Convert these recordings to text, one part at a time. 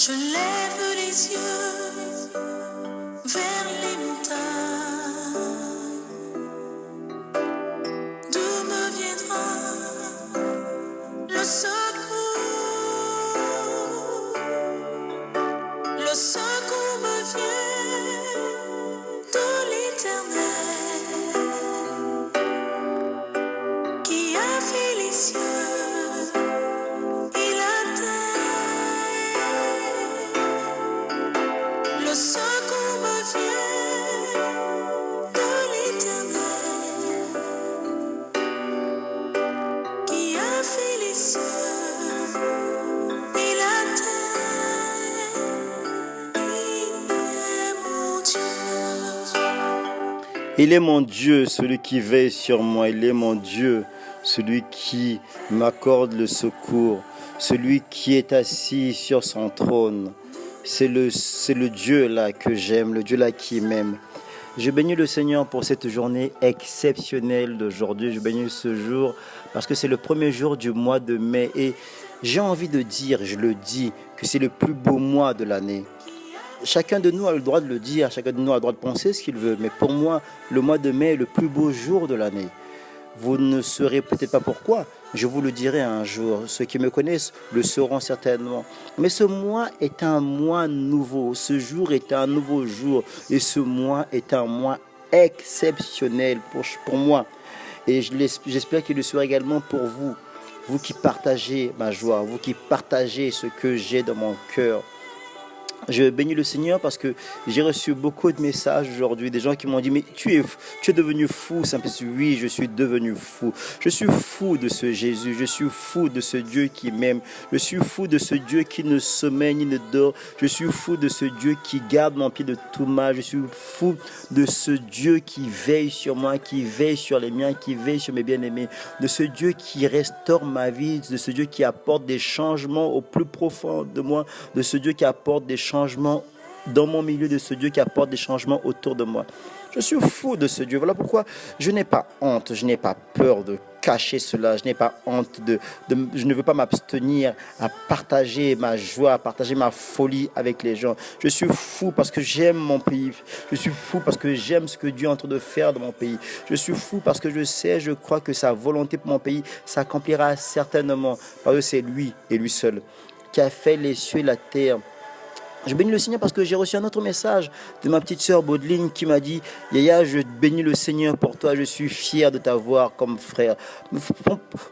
Je lève les yeux vers les montagnes. D'où me viendra le secours? Le secours me vient de l'Éternel qui a fait les cieux et la terre. Le secours me vient de l'Éternel qui a fait les cieux et la terre. Il est mon Dieu, celui qui veille sur moi. Il est mon Dieu, celui qui m'accorde le secours, celui qui est assis sur son trône. C'est le Dieu là que j'aime, le Dieu là qui m'aime. Je bénis le Seigneur pour cette journée exceptionnelle d'aujourd'hui. Je bénis ce jour parce que c'est le premier jour du mois de mai et j'ai envie de dire, je le dis, que c'est le plus beau mois de l'année. Chacun de nous a le droit de le dire, chacun de nous a le droit de penser ce qu'il veut, mais pour moi, le mois de mai est le plus beau jour de l'année. Vous ne saurez peut-être pas pourquoi, je vous le dirai un jour. Ceux qui me connaissent le sauront certainement. Mais ce mois est un mois nouveau, ce jour est un nouveau jour et ce mois est un mois exceptionnel pour moi. Et j'espère qu'il le sera également pour vous, vous qui partagez ma joie, vous qui partagez ce que j'ai dans mon cœur. Je bénis le Seigneur parce que j'ai reçu beaucoup de messages aujourd'hui, des gens qui m'ont dit mais tu es devenu fou, Saint-Esprit. Oui, je suis devenu fou. Je suis fou de ce Jésus, je suis fou de ce Dieu qui m'aime, je suis fou de ce Dieu qui ne sommeille ni ne dort, je suis fou de ce Dieu qui garde mon pied de tout mal, je suis fou de ce Dieu qui veille sur moi, qui veille sur les miens, qui veille sur mes bien-aimés, de ce Dieu qui restaure ma vie, de ce Dieu qui apporte des changements au plus profond de moi, de ce Dieu qui apporte des changements dans mon milieu, de ce Dieu qui apporte des changements autour de moi. Je suis fou de ce Dieu. Voilà pourquoi je n'ai pas honte, je n'ai pas peur de cacher cela, je n'ai pas honte je ne veux pas m'abstenir à partager ma joie, à partager ma folie avec les gens. Je suis fou parce que j'aime mon pays. Je suis fou parce que j'aime ce que Dieu est en train de faire dans mon pays. Je suis fou parce que je crois que sa volonté pour mon pays s'accomplira certainement parce que c'est lui et lui seul qui a fait les cieux et la terre. Je bénis le Seigneur parce que j'ai reçu un autre message de ma petite sœur Baudeline qui m'a dit « Yaya, je bénis le Seigneur pour toi, je suis fier de t'avoir comme frère. »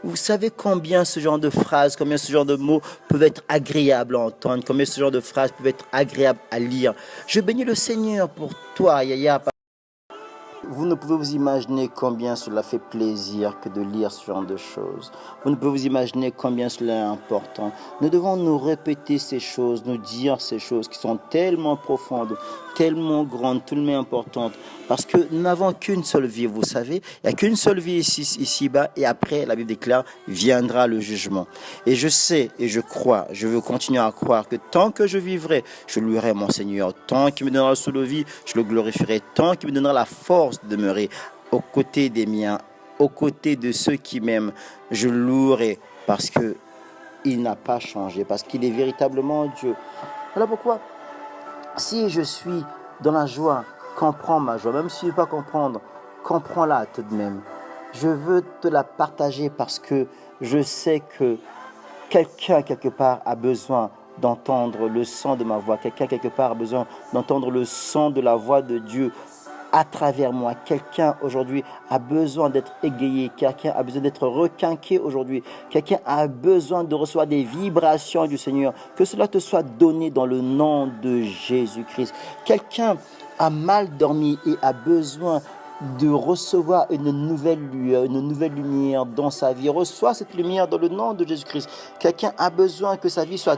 Vous savez combien ce genre de phrases, combien ce genre de mots peuvent être agréables à entendre, combien ce genre de phrases peuvent être agréables à lire. Je bénis le Seigneur pour toi, Yaya. Vous ne pouvez vous imaginer combien cela fait plaisir que de lire ce genre de choses. Vous ne pouvez vous imaginer combien cela est important. Nous devons nous répéter ces choses, nous dire ces choses qui sont tellement profondes, tellement grandes, tellement importantes. Parce que nous n'avons qu'une seule vie, vous savez. Il n'y a qu'une seule vie ici-bas et après, la Bible déclare, viendra le jugement. Et je sais et je crois, je veux continuer à croire que tant que je vivrai, je louerai mon Seigneur. Tant qu'il me donnera le souffle de vie, je le glorifierai. Tant qu'il me donnera la force de demeurer aux côtés des miens, aux côtés de ceux qui m'aiment, je louerai parce que il n'a pas changé, parce qu'il est véritablement Dieu. Voilà pourquoi, si je suis dans la joie, comprends ma joie, même si tu ne veux pas comprendre, comprends-la tout de même. Je veux te la partager parce que je sais que quelqu'un quelque part a besoin d'entendre le son de ma voix, quelqu'un quelque part a besoin d'entendre le son de la voix de Dieu à travers moi. Quelqu'un aujourd'hui a besoin d'être égayé, quelqu'un a besoin d'être requinqué aujourd'hui, quelqu'un a besoin de recevoir des vibrations du Seigneur, que cela te soit donné dans le nom de Jésus-Christ. Quelqu'un a mal dormi et a besoin de recevoir une nouvelle lueur, une nouvelle lumière dans sa vie. Reçois cette lumière dans le nom de Jésus-Christ. Quelqu'un a besoin que sa vie soit...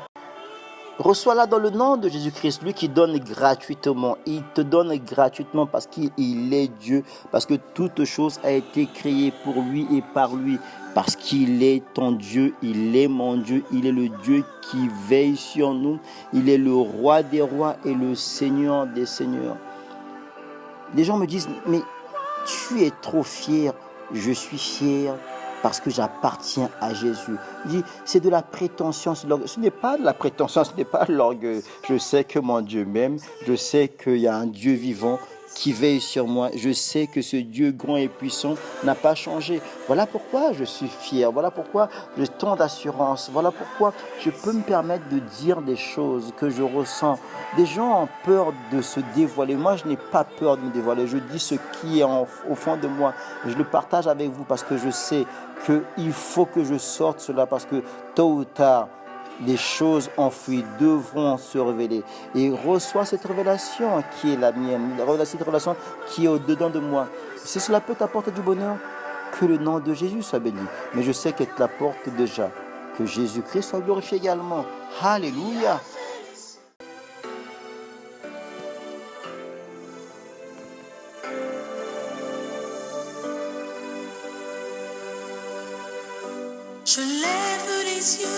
Reçois-la dans le nom de Jésus-Christ, lui qui donne gratuitement. Il te donne gratuitement parce qu'il est Dieu, parce que toute chose a été créée pour lui et par lui, parce qu'il est ton Dieu, il est mon Dieu, il est le Dieu qui veille sur nous, il est le roi des rois et le Seigneur des seigneurs. Les gens me disent, mais tu es trop fier. Je suis fier parce que j'appartiens à Jésus. Il dit, c'est de la prétention, c'est de l'orgueil. Ce n'est pas de la prétention, ce n'est pas de l'orgueil. Je sais que mon Dieu m'aime, je sais qu'il y a un Dieu vivant qui veille sur moi. Je sais que ce Dieu grand et puissant n'a pas changé. Voilà pourquoi je suis fier. Voilà pourquoi j'ai tant d'assurance. Voilà pourquoi je peux me permettre de dire des choses que je ressens. Des gens ont peur de se dévoiler. Moi, je n'ai pas peur de me dévoiler. Je dis ce qui est au fond de moi. Je le partage avec vous parce que je sais qu'il faut que je sorte cela parce que tôt ou tard, les choses enfouies devront se révéler. Et reçois cette révélation qui est la mienne, cette révélation qui est au-dedans de moi. Si cela peut t'apporter du bonheur, que le nom de Jésus soit béni. Mais je sais qu'elle te l'apporte déjà. Que Jésus-Christ soit glorifié également. Alléluia. Je lève les yeux